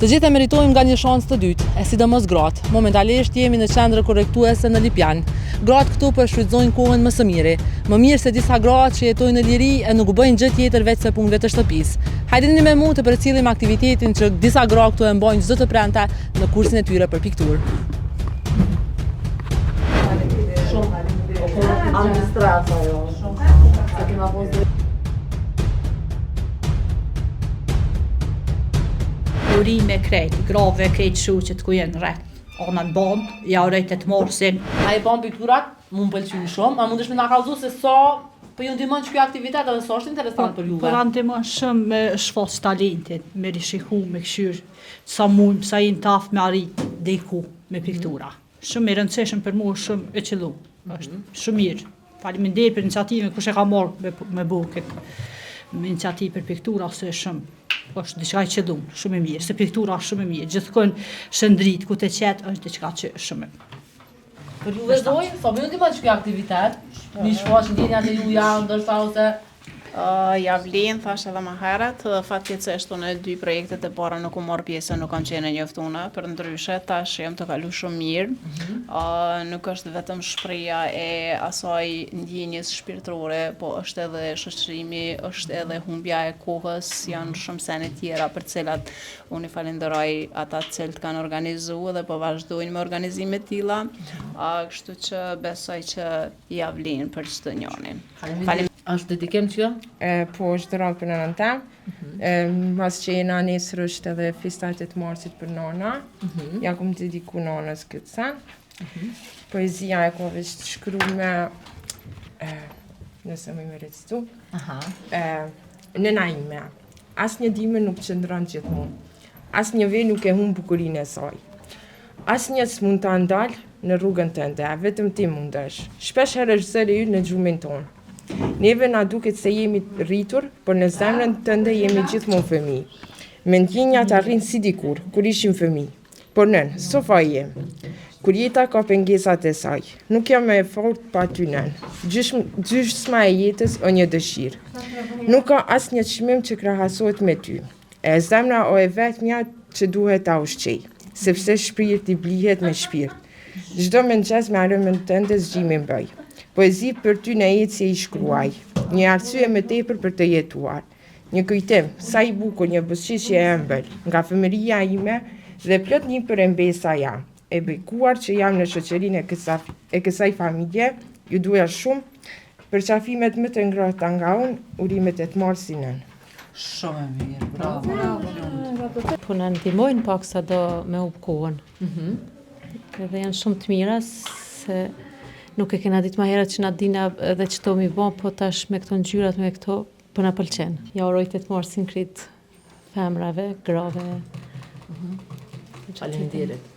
Të gjithë e meritojmë nga një shansë të dytë, e sidomos gratë. Momentalisht jemi në qendrë korrektuese në Lipjan. Gratë këtu po shfrytëzojnë kohën më së miri. Më mirë se disa gratë që jetojnë në liri e nuk bëjnë gjë tjetër veç se punëve të shtëpisë. Hajdeni me mua të përcjellim aktivitetin që disa gratë këtu e mbajnë çdo të premte në kursin e tyre për pikturë. Urime krejt, grave krejt shuqet ku jenë rreth. Ona në bandë, ja urejt e të morsin. A i ban pikturat, mu më pëlqyjnë shumë, a mundesh me na kallëzu se sa po ju ndihmon kjo aktivitet edhe sa është interesant për juve? Po ndihmon shumë me shfaq talentin, me rishiku, me këshyr sa mund, sa jenë taf me arrit diku me piktura. Shumë i rëndësishëm për mua, shumë e qëllu. Është shumë mirë. Faleminderit për iniciativën kush e ka marrë me bu këtë iniciativë për piktura ose shumë. Është diçka e qëllum, shumë e mirë, se piktura është shumë e mirë. Gjithkohë shëndrit ku të qetë është diçka që shumë. Për juve dojnë, sa më ju ndihmon kjo aktivitet? Një shfaq ndjenjat e juja, ndoshta ose Ja vlen, thash edhe më herët, fatkeqësisht unë dy projektet e para nuk u mor pjesë, nuk kam qenë e njoftuna, për ndryshe tash jam të kalu shumë mirë. Nuk është vetëm shpreha e asaj ndjenjes shpirtërore, po është edhe shoqërimi, është edhe humbja e kohës, janë shumë sene tjera për të cilat unë i falenderoj ata të cilët kanë organizuar dhe po vazhdojnë me organizime të tilla. Kështu që besoj që ja vlen për çdo njërin. Faleminderit. është dedikim që? Po, është dhuratë për nënën tem. Mas që jena nesër është edhe festa e 8 marsit për nana. Ja kom dediku nanës këtë sen. Poezia e kom veç të shkru me, nëse më recituar, nëna ime. Asnjë dime nuk qëndron gjithmonë. Asnjë ve nuk e humb bukurinë e saj. Asnjë s'mund ta ndal në rrugën tënde, vetëm ti mundesh. Shpesh herë është zëri yt në gjumin tonë. Neve na duket se jemi rritur, por në zemrën tënde jemi gjithmonë fëmijë. Me ndjenjat arrin si dikur, kur ishim fëmijë. Por nën, sofa jem. Kur jeta ka pengesat e saj, nuk jam e fort pa ty nën. Gjysma e jetës o një dëshirë. Nuk ka asnjë çmim që krahasohet me ty. E zemra o e vetmja që duhet ta ushqej, sepse shpirti blihet me shpirt. Çdo mëngjes me aromën tënde zgjimin bëj. Poezi për ty në jetë si i shkruaj, një arsye më tepër për të jetuar. Një kujtim, sa i bukur një buzëqeshje e ëmbël, nga fëmëria ime dhe plot një përembesa jam. E bekuar që jam në shoqërinë e kësaj familje, ju duja shumë për qafimet më të ngrohta nga unë, urimet e të marsinën. Shumë e mirë, bravo. Po na ndihmojnë paksa do me u kohën. Edhe janë shumë të mira se nuk e kena ditë më herët që na dina edhe çto mi bën, po tash me këto ngjyrat, me këto, po na pëlqen. Ja uroj të marsin krit femrave, grave. Faleminderit.